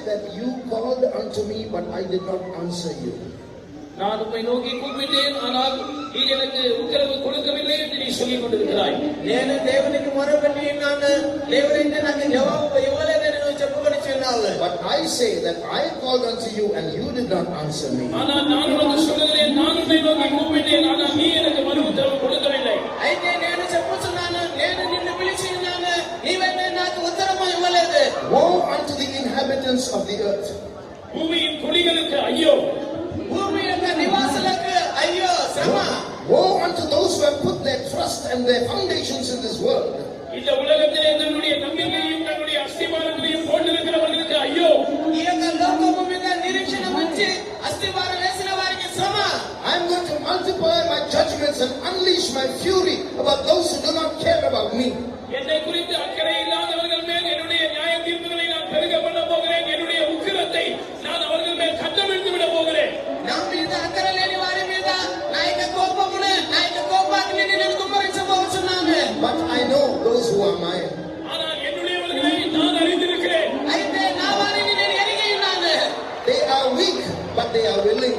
that you called unto me, but I did not answer you. நான் உம்மை நோக்கி கூப்பிட்டேன், ஆனால் நீர் எனக்கு உத்தரவு கொடுக்கவில்லை என்று நீ சொல்லிக் கொண்டிருக்கிறாய். నేను దేవునికి మొరపెట్టి ఉన్నాను, దేవుడైతే నాకు జవాబు ఇవ్వలేదని నువ్వు చెప్పుకొనిచున్నావు. But I say that I called unto you and you did not answer me. ஆனால் நான் உனக்கு சொல்லுகிறேன், நான் உம்மை நோக்கி கூப்பிட்டேன், ஆனால் நீ எனக்கு மறு உத்தரவு கொடுக்கவில்லை. అయితే నేను చెప్పుచున్నాను, నేను నిన్ను పిలిచి ఉన్నాను, నీవైతే నాకు ఉత్తరము ఇవ్వలేదు. Woe unto the inhabitants of the earth. பூமியின் குடிகளுக்கு ஐயோ, భూమి యొక్క నివాసులకు అయ్యో శ్రమ. Woe unto those who have put their trust and their foundations in this world. இந்த உலகத்திலே தன்னுடைய நம்பிக்கையும் தன்னுடைய அஸ்திவாரங்களையும் போட்டிருக்கிறவர்களுக்கு ஐயோ. ఈ యొక్క లోకము మీద నిరీక్షణ ఉంచి అస్తివారం వేసిన వారికి శ్రమ. I am going to multiply my judgments and unleash my fury about those who do not care about me. என்னை குறித்து அக்கறை இல்லாதவர்கள் மேல் என்னுடைய நியாய தீர்ப்புகளை நான் பெருக பண்ண போகிறேன். என்னுடைய உக்கிரத்தை நான் அவர்கள் மேல் கட்டவிழ்த்து விட போகிறேன். నా మీద అక్కర లేని వారి మీద నా యొక్క కోపమును, నా యొక్క కోపాగ్ని నేను కుమ్మరించబోతున్నాను. But I know those who are mine. ஆனால் என்னுடையவர்களை நான் அறிந்திருக்கிறேன். అయితే నా వారిని నేను ఎరిగి ఉన్నాను. They are weak, but they are willing.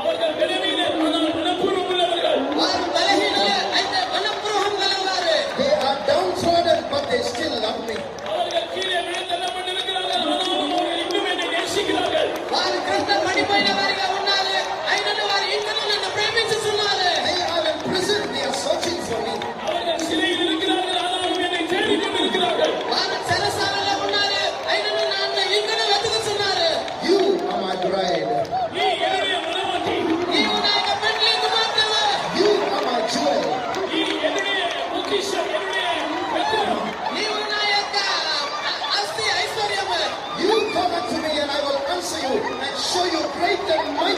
அவர்கள் பலவீனர், ஆனால் மனப்பூர்வம் உள்ளவர்கள். వారు బలహీనులే, అయితే మనఃపూర్వకం గలవారు. They are downtrodden, but they still love me. அவர்கள் கீழே விழுந்தள்ளப்பட்டிருக்கிறார்கள், ஆனாலும் அவர்கள் இன்னும் என்னை நேசிக்கிறார்கள். వారు క్రింద పడిపోయిన వారిగా ఉన్నారు, అయినను వారు ఇంకనూ నన్ను ప్రేమించుచున్నారు. They are in prison, they are searching for me. அவர்கள் சிறையில் இருக்கிறார்கள், ஆனாலும் என்னை தேடிக் கொண்டிருக்கிறார்கள். వారు చెరసాలలో ఉన్నారు, అయినను నన్ను ఇంకనూ వెతుకుచున్నారు. You are my bride. நீ என்னுடைய மனவாட்டி, నీవు నా యొక్క పెండ్లి కుమార్తెవు. You are my jewel. நீ என்னுடைய பொக்கிஷம், என்னுடைய ரத்தினம். నీవు నా యొక్క ఆస్తి ఐశ్వర్యము. You come unto me and I will answer you and show you great and mighty